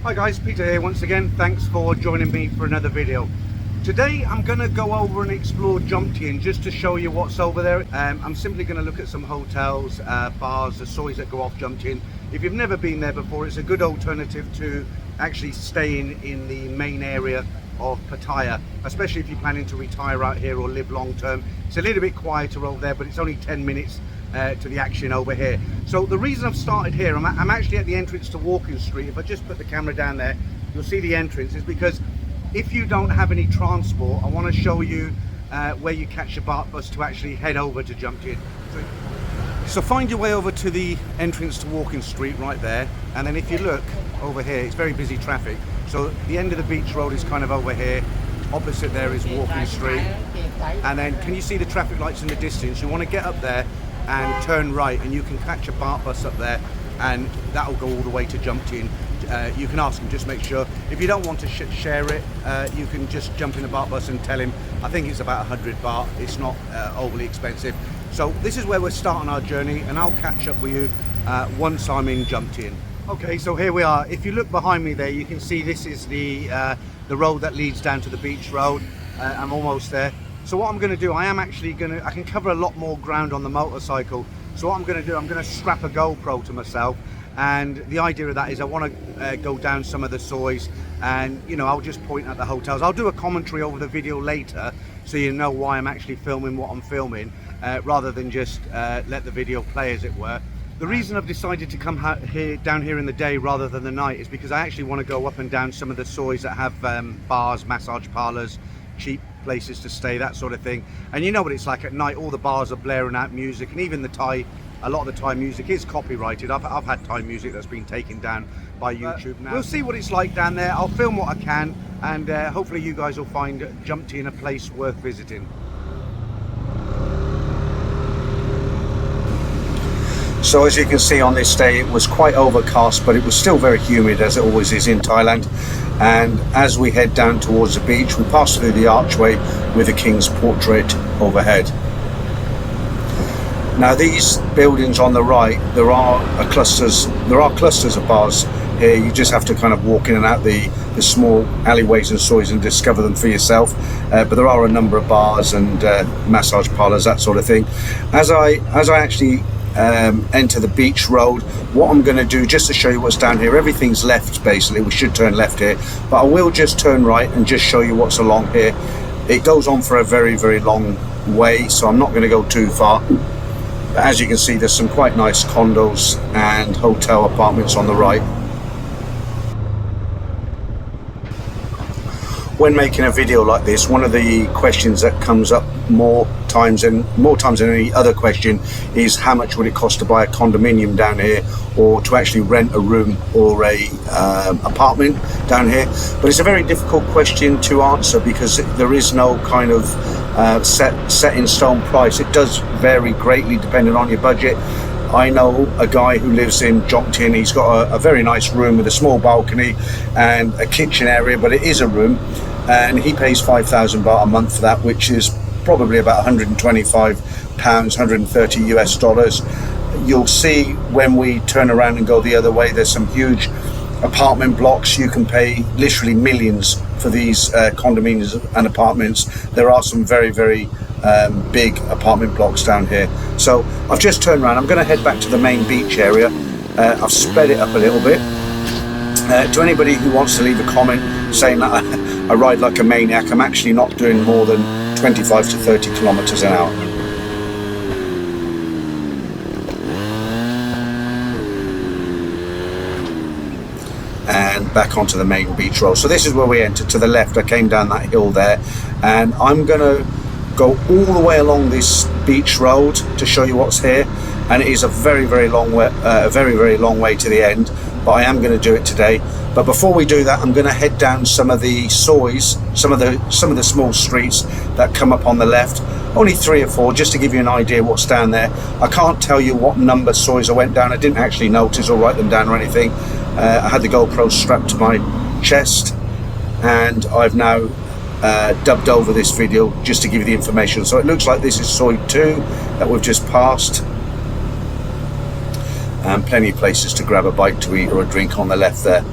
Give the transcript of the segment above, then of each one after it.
Hi guys, Peter here once again. Thanks for joining me for another video. Today I'm going to go over and explore Jomtien just to show you what's over there. I'm simply going to look at some hotels, bars, the sois that go off Jomtien. If you've never been there before, it's a good alternative to actually staying in the main area of Pattaya, especially if you're planning to retire out here or live long term. It's a little bit quieter over there, but it's only 10 minutes to the action over here. So the reason I've started here, I'm actually at the entrance to Walking Street. If I just put the camera down there, you'll see the entrance. Is because if you don't have any transport, I want to show you where you catch a BART bus to actually head over to Jomtien. So find your way over to the entrance to Walking Street right there, and then if you look over here, it's very busy traffic. So the end of the beach road is kind of over here. Opposite there is Walking Street, and then can you see the traffic lights in the distance? You want to get up there and turn right, and you can catch a BART bus up there, and that'll go all the way to Jomtien. You can ask him, just make sure. If you don't want to share it, you can just jump in the BART bus and tell him. I think it's about 100 baht. It's not overly expensive. So this is where we're starting our journey, and I'll catch up with you once I'm in Jomtien. Okay, so here we are. If you look behind me there, you can see this is the road that leads down to the beach road. I'm almost there. So what I'm going to do, I can cover a lot more ground on the motorcycle. So what I'm going to do, I'm going to strap a GoPro to myself, and the idea of that is I want to go down some of the sois, and I'll just point at the hotels. I'll do a commentary over the video later, so you know why I'm actually filming what I'm filming, rather than just let the video play, as it were. The reason I've decided to come down here in the day rather than the night is because I actually want to go up and down some of the sois that have bars, massage parlours, cheap places to stay, that sort of thing. And you know what it's like at night, all the bars are blaring out music, and even a lot of the Thai music is copyrighted. I've had Thai music that's been taken down by YouTube now. We'll see what it's like down there. I'll film what I can, and hopefully you guys will find Jomtien a place worth visiting. So as you can see on this day, it was quite overcast, but it was still very humid, as it always is in Thailand. And as we head down towards the beach, we pass through the archway with the King's portrait overhead. Now these buildings on the right, there are clusters of bars here. You just have to kind of walk in and out the small alleyways and sois and discover them for yourself. But there are a number of bars and massage parlours, that sort of thing. As I actually enter the beach road, what I'm going to do, just to show you what's down here, everything's left basically. We should turn left here, but I will just turn right and just show you what's along here. It goes on for a very, very long way, so I'm not going to go too far. But as you can see, there's some quite nice condos and hotel apartments on the right. When making a video like this, one of the questions that comes up more times than any other question is how much would it cost to buy a condominium down here, or to actually rent a room or a apartment down here. But it's a very difficult question to answer because there is no kind of set in stone price. It does vary greatly depending on your budget. I know a guy who lives in Jomtien. He's got a very nice room with a small balcony and a kitchen area, but it is a room, and he pays 5,000 baht a month for that, which is probably about 125 pounds, 130 US dollars. You'll see when we turn around and go the other way, there's some huge apartment blocks. You can pay literally millions for these condominiums and apartments. There are some very, very big apartment blocks down here. So I've just turned around. I'm going to head back to the main beach area. I've sped it up a little bit. To anybody who wants to leave a comment saying that I ride like a maniac, I'm actually not doing more than 25 to 30 kilometers an hour. And back onto the main beach road. So this is where we entered. To the left, I came down that hill there, and I'm gonna go all the way along this beach road to show you what's here. And it is a very, very long way, very long way to the end, but I am going to do it today. But before we do that, I'm going to head down some of the sois, some of the small streets that come up on the left. Only 3 or 4, just to give you an idea what's down there. I can't tell you what number sois I went down. I didn't actually notice or write them down or anything. I had the GoPro strapped to my chest, and I've now dubbed over this video just to give you the information. So it looks like this is soi 2 that we've just passed. And plenty of places to grab a bite to eat or a drink on the left there.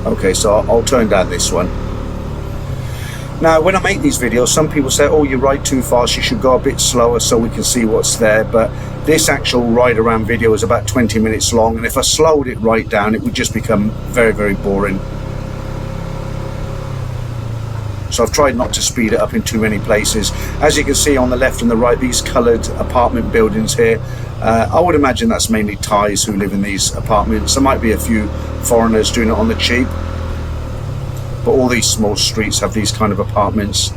Okay, so I'll turn down this one. Now, when I make these videos, some people say, oh, you ride too fast, you should go a bit slower so we can see what's there. But this actual ride around video is about 20 minutes long, and if I slowed it right down, it would just become very, very boring. So I've tried not to speed it up in too many places. As you can see on the left and the right, these coloured apartment buildings here, I would imagine that's mainly Thais who live in these apartments. There might be a few foreigners doing it on the cheap. But all these small streets have these kind of apartments.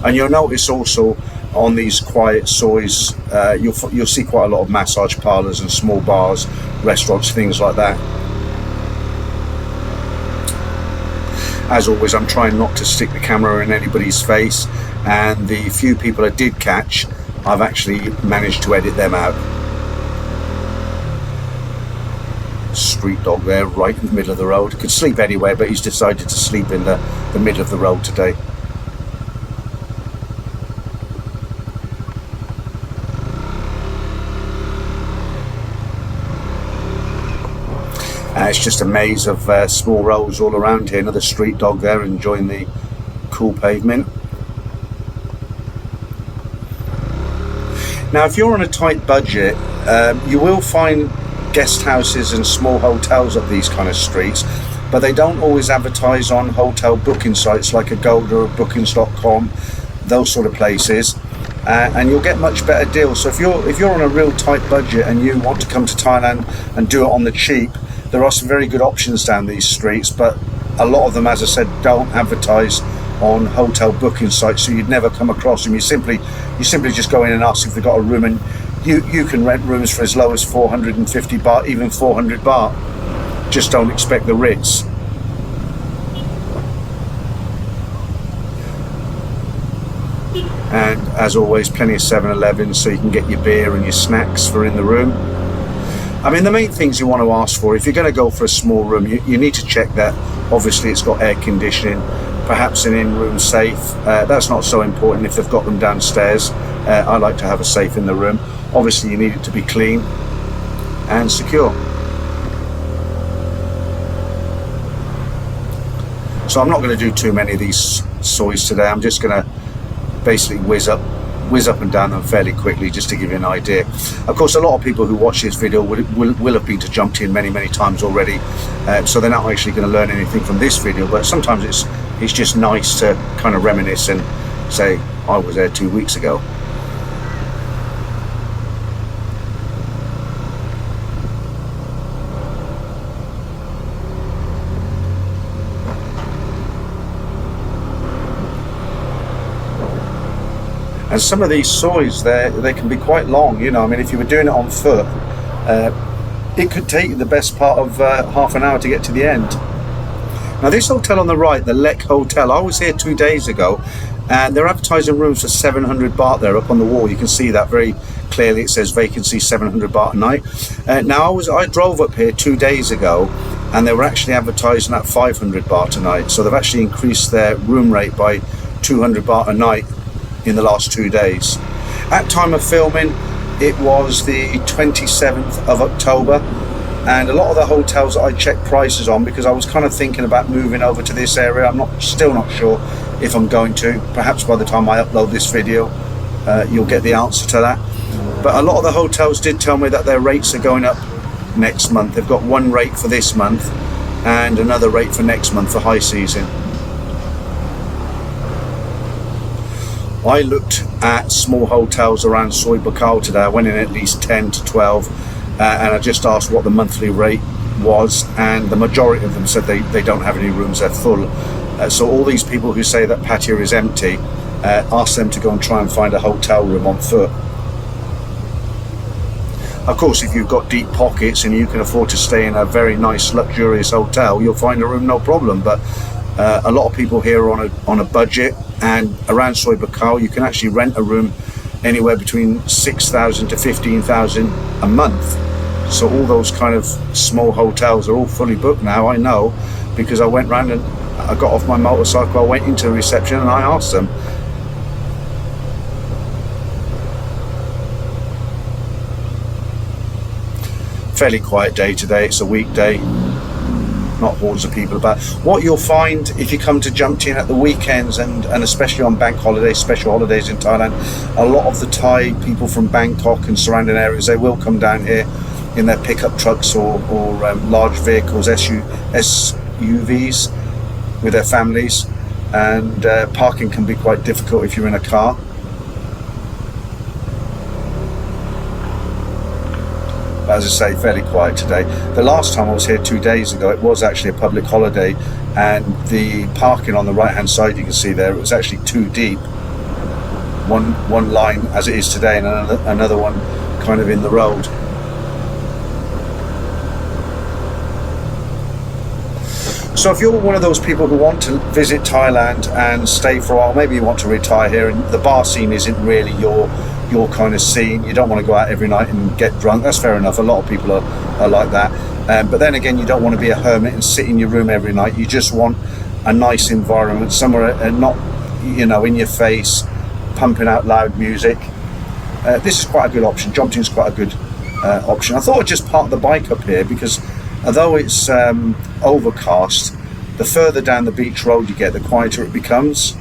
And you'll notice also on these quiet sois, you'll see quite a lot of massage parlours and small bars, restaurants, things like that. As always, I'm trying not to stick the camera in anybody's face, and the few people I did catch, I've actually managed to edit them out. Street dog there right in the middle of the road. Could sleep anywhere, but he's decided to sleep in the middle of the road today. It's just a maze of small roads all around here. Another street dog there enjoying the cool pavement. Now, if you're on a tight budget, you will find guest houses and small hotels up these kind of streets, but they don't always advertise on hotel booking sites like Agoda or bookings.com, those sort of places, and you'll get much better deals. So if you're on a real tight budget and you want to come to Thailand and do it on the cheap, there are some very good options down these streets, but a lot of them, as I said, don't advertise on hotel booking sites, so you'd never come across them. You simply just go in and ask if they've got a room, and you can rent rooms for as low as 450 baht, even 400 baht. Just don't expect the Ritz. And as always, plenty of 7-Elevens so you can get your beer and your snacks for in the room. I mean, the main things you want to ask for, if you're going to go for a small room, you need to check that obviously it's got air conditioning, perhaps an in-room safe. That's not so important if they've got them downstairs. I like to have a safe in the room. Obviously you need it to be clean and secure. So I'm not going to do too many of these sois today. I'm just going to basically whiz up and down them fairly quickly just to give you an idea. Of course, a lot of people who watch this video will have been to Jomtien many times already, so they're not actually going to learn anything from this video, but sometimes it's just nice to kind of reminisce and say, I was there 2 weeks ago. And some of these sois, they can be quite long, you know. I mean, if you were doing it on foot, it could take you the best part of half an hour to get to the end. Now, this hotel on the right, the Lek Hotel, I was here 2 days ago, and they're advertising rooms for 700 baht there up on the wall. You can see that very clearly. It says vacancy 700 baht a night. Now, I drove up here 2 days ago, and they were actually advertising at 500 baht a night. So they've actually increased their room rate by 200 baht a night in the last 2 days. At time of filming, it was the 27th of October, and a lot of the hotels that I checked prices on, because I was kind of thinking about moving over to this area. I'm still not sure if I'm going to. Perhaps by the time I upload this video, you'll get the answer to that. But a lot of the hotels did tell me that their rates are going up next month. They've got one rate for this month and another rate for next month for high season. I looked at small hotels around Soi Buakhao today. I went in at least 10 to 12 and I just asked what the monthly rate was, and the majority of them said they don't have any rooms, they're full. So all these people who say that Pattaya is empty, ask them to go and try and find a hotel room on foot. Of course, if you've got deep pockets and you can afford to stay in a very nice luxurious hotel, you'll find a room no problem. But a lot of people here are on a budget, and around Soi Buakhao you can actually rent a room anywhere between 6,000 to 15,000 a month. So all those kind of small hotels are all fully booked now. I know, because I went round and I got off my motorcycle, I went into reception and I asked them. Fairly quiet day today, it's a weekday. not hordes of people. But what you'll find if you come to Jomtien at the weekends, and especially on bank holidays, special holidays in Thailand, a lot of the Thai people from Bangkok and surrounding areas, they will come down here in their pickup trucks or large vehicles, SUVs, with their families, and parking can be quite difficult if you're in a car. But as I say, fairly quiet today. The last time I was here 2 days ago, it was actually a public holiday, and the parking on the right hand side, you can see there, it was actually too deep. One line as it is today, and another one kind of in the road. So if you're one of those people who want to visit Thailand and stay for a while, maybe you want to retire here, and the bar scene isn't really your kind of scene, you don't want to go out every night and get drunk, that's fair enough, a lot of people are like that, but then again, you don't want to be a hermit and sit in your room every night. You just want a nice environment, somewhere not, you know, in your face, pumping out loud music. This is quite a good option. Jomtien's quite a good option. I thought I'd just park the bike up here because although it's overcast, the further down the beach road you get, the quieter it becomes.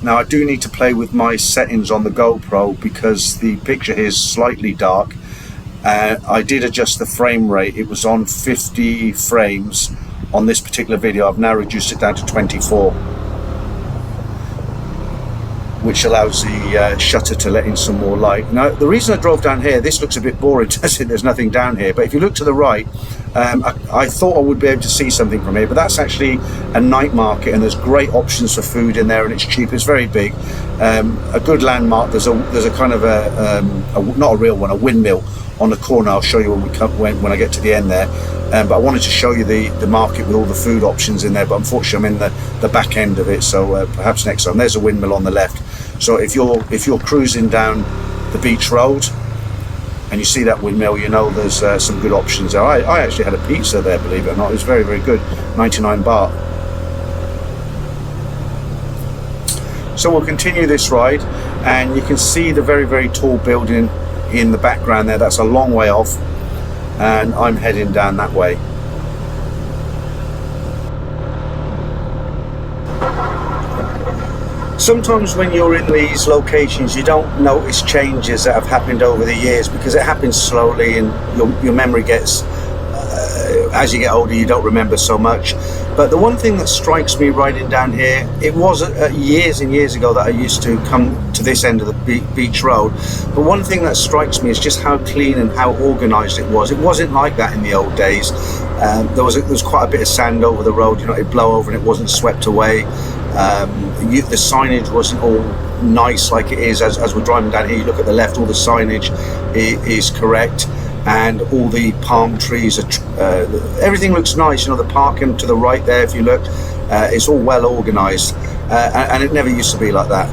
Now I do need to play with my settings on the GoPro because the picture here is slightly dark. I did adjust the frame rate. It was on 50 frames on this particular video. I've now reduced it down to 24, which allows the shutter to let in some more light. Now the reason I drove down here, this looks a bit boring, does it? There's nothing down here, but if you look to the right, I thought I would be able to see something from here, but that's actually a night market, and there's great options for food in there, and it's cheap. It's very big. A good landmark. There's a kind of a not a real one, a windmill on the corner. I'll show you when I get to the end there. But I wanted to show you the market with all the food options in there, but unfortunately I'm in the back end of it, so perhaps next time. There's a windmill on the left. So if you're cruising down the beach road and you see that windmill, you know there's some good options there. I actually had a pizza there, believe it or not. It was very, very good. 99 baht. So we'll continue this ride, and you can see the very, very tall building in the background there. That's a long way off, and I'm heading down that way. Sometimes when you're in these locations, you don't notice changes that have happened over the years because it happens slowly, and your memory gets, as you get older, you don't remember so much. But the one thing that strikes me riding down here, it was years and years ago that I used to come to this end of the beach road, but one thing that strikes me is just how clean and how organised it was. It wasn't like that in the old days. There was quite a bit of sand over the road, you know, it'd blow over and it wasn't swept away. The signage wasn't all nice like it is as we're driving down here. You look at the left, all the signage is correct, and all the palm trees are everything looks nice. You know, the parking to the right there, if you look, it's all well organised, and it never used to be like that.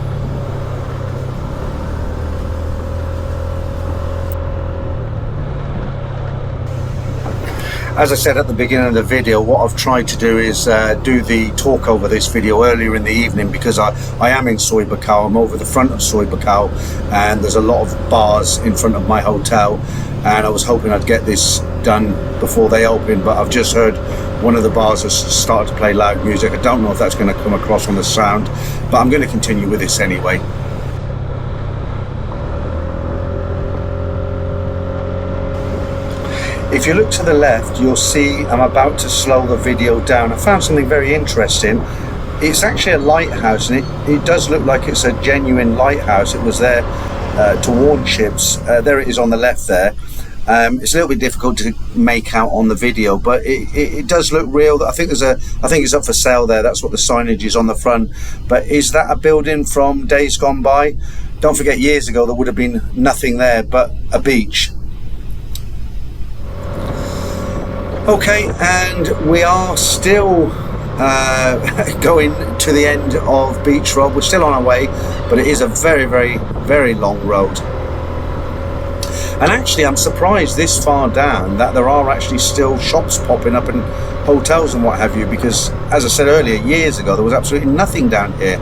As I said at the beginning of the video, what I've tried to do is do the talk over this video earlier in the evening, because I am in Soi Buakhao. I'm over the front of Soi Buakhao, and there's a lot of bars in front of my hotel, and I was hoping I'd get this done before they open, but I've just heard one of the bars has started to play loud music. I don't know if that's going to come across on the sound, but I'm going to continue with this anyway. If you look to the left, you'll see I'm about to slow the video down. I found something very interesting. It's actually a lighthouse, and it does look like it's a genuine lighthouse. It was there to warn ships. There it is on the left there. It's a little bit difficult to make out on the video, but it does look real. I think it's up for sale there. That's what the signage is on the front. But is that a building from days gone by? Don't forget, years ago there would have been nothing there but a beach. Okay, and we are still going to the end of Beach Road. We're still on our way, but it is a very, very, very long road. And actually, I'm surprised this far down that there are actually still shops popping up and hotels and what have you, because, as I said earlier, years ago there was absolutely nothing down here.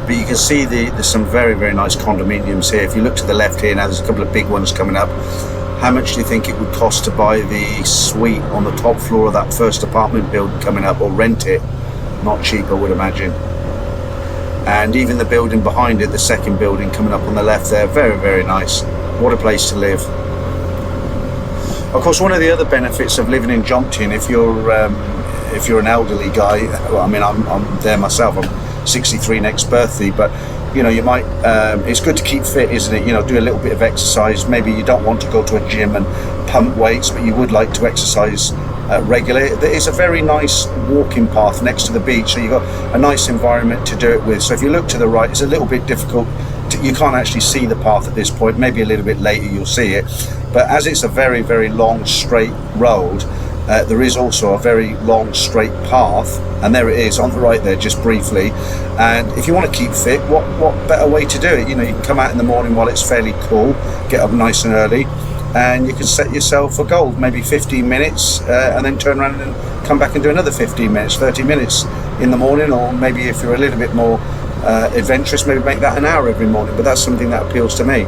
But you can see there's some very, very nice condominiums here. If you look to the left here now, there's a couple of big ones coming up. how much do you think it would cost to buy the suite on the top floor of that first apartment building coming up, or rent it? Not cheap, I would imagine. And even the building behind it, the second building coming up on the left there, very, very nice. What a place to live. Of course, one of the other benefits of living in Jomtien, if you're an elderly guy, well, I mean, I'm there myself, I'm 63 next birthday, but you know, you might, it's good to keep fit, isn't it? You know, do a little bit of exercise. Maybe you don't want to go to a gym and pump weights, but you would like to exercise regularly. There is a very nice walking path next to the beach, so you've got a nice environment to do it with. So if you look to the right, it's a little bit difficult you can't actually see the path at this point. Maybe a little bit later you'll see it, but as it's a very, very long straight road, there is also a very long straight path, and there it is on the right there, just briefly. And if you want to keep fit, what better way to do it? You know, you can come out in the morning while it's fairly cool, get up nice and early, and you can set yourself a goal, maybe 15 minutes, and then turn around and come back and do another 15 minutes, 30 minutes in the morning, or maybe if you're a little bit more adventurous, maybe make that an hour every morning. But that's something that appeals to me.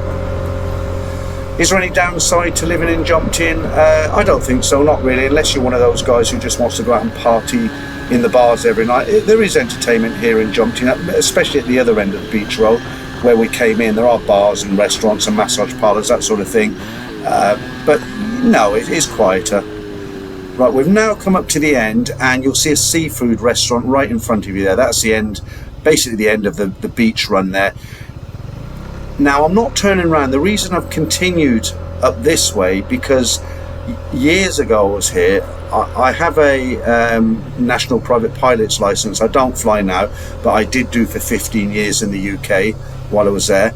Is there any downside to living in Jomtien? I don't think so, not really, unless you're one of those guys who just wants to go out and party in the bars every night. There is entertainment here in Jomtien, especially at the other end of the beach road where we came in. There are bars and restaurants and massage parlours, that sort of thing. But no, it is quieter. Right, we've now come up to the end, and you'll see a seafood restaurant right in front of you there. That's the end, basically the end of the beach run there. Now, I'm not turning around. The reason I've continued up this way, because years ago I was here. I have a national private pilot's license. I don't fly now, but I did do for 15 years in the UK while I was there.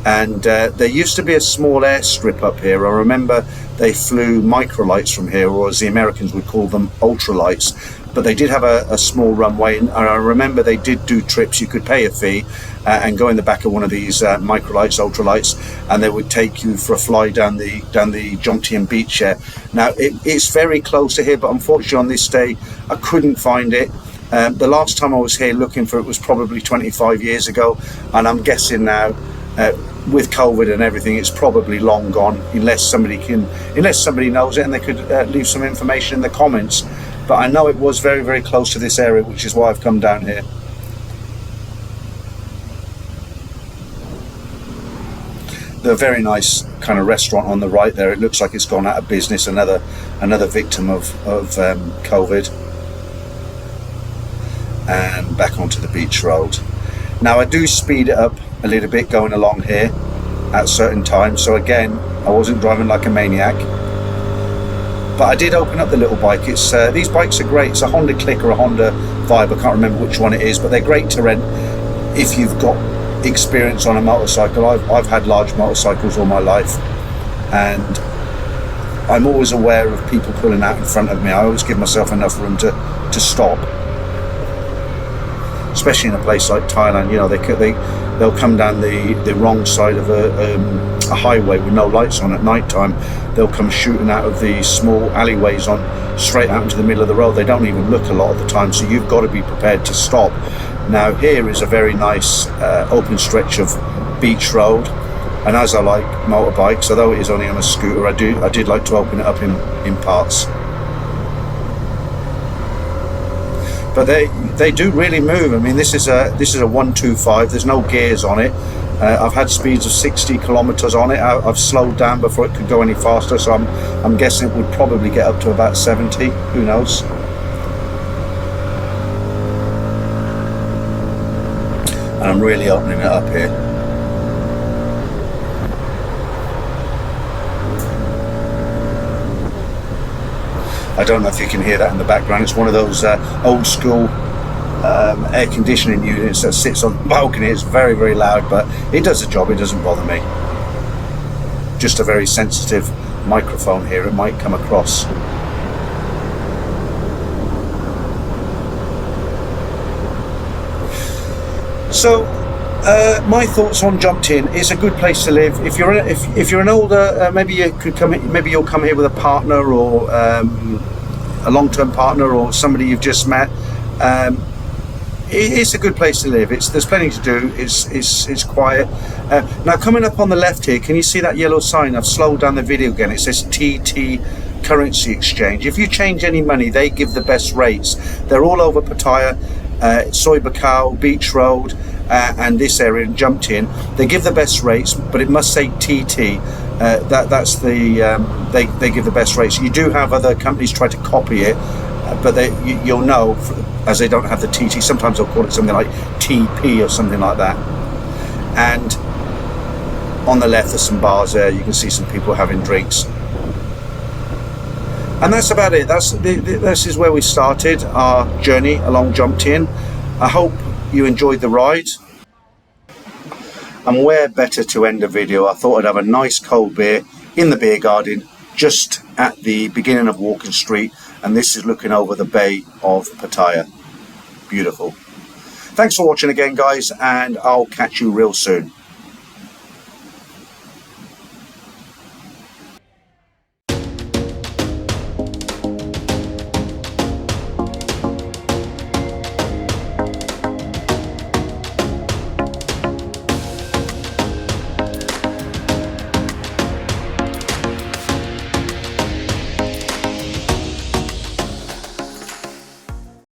And there used to be a small airstrip up here. I remember they flew microlights from here, or as the Americans would call them, ultralights. But they did have a small runway, and I remember they did do trips. You could pay a fee and go in the back of one of these microlights, ultralights, and they would take you for a fly down the Jomtien beach here. Now it's very close to here, but unfortunately on this day I couldn't find it. The last time I was here looking for it was probably 25 years ago, and I'm guessing now with COVID and everything, it's probably long gone, unless somebody knows it and they could leave some information in the comments. But I know it was very, very close to this area, which is why I've come down here. The very nice kind of restaurant on the right there, it looks like it's gone out of business, another victim of COVID. And back onto the beach road. Now I do speed it up a little bit going along here at certain times, so again, I wasn't driving like a maniac. But I did open up the little bike. It's these bikes are great. It's a Honda Click or a Honda Vibe. I can't remember which one it is, but they're great to rent if you've got experience on a motorcycle. I've had large motorcycles all my life, and I'm always aware of people pulling out in front of me. I always give myself enough room to stop, especially in a place like Thailand. You know, they'll come down the wrong side of a highway with no lights on at night time. They'll come shooting out of the small alleyways on straight out into the middle of the road. They don't even look a lot of the time, so you've got to be prepared to stop. Now here is a very nice open stretch of beach road, and as I like motorbikes, although it is only on a scooter, I did like to open it up in parts. But they do really move. I mean, this is a 125. There's no gears on it. I've had speeds of 60 kilometers on it. I've slowed down before it could go any faster, so I'm guessing it would probably get up to about 70. Who knows? And I'm really opening it up here. I don't know if you can hear that in the background. It's one of those old school air conditioning units that sits on the balcony. It's very, very loud, but it does the job. It doesn't bother me. Just a very sensitive microphone here. It might come across. So my thoughts on Jomtien. It's a good place to live. If you're an older, maybe you'll come here with a partner, or a long-term partner, or somebody you've just met. it's a good place to live. There's plenty to do. It's quiet. Now coming up on the left here, can you see that yellow sign? I've slowed down the video again. It says TT Currency Exchange. If you change any money, they give the best rates. They're all over Pattaya, Soi Buakhao, Beach Road, and this area in Jomtien. They give the best rates, but it must say TT. That's the they give the best rates. You do have other companies try to copy it, but you'll know, as they don't have the TT. Sometimes they'll call it something like TP or something like that. And on the left, there's some bars there. You can see some people having drinks. And that's about it. This is where we started our journey along Jomtien. I hope you enjoyed the ride. And where better to end a video? I thought I'd have a nice cold beer in the beer garden just at the beginning of Walking Street, and this is looking over the bay of Pattaya. Beautiful. Thanks for watching again, guys, and I'll catch you real soon.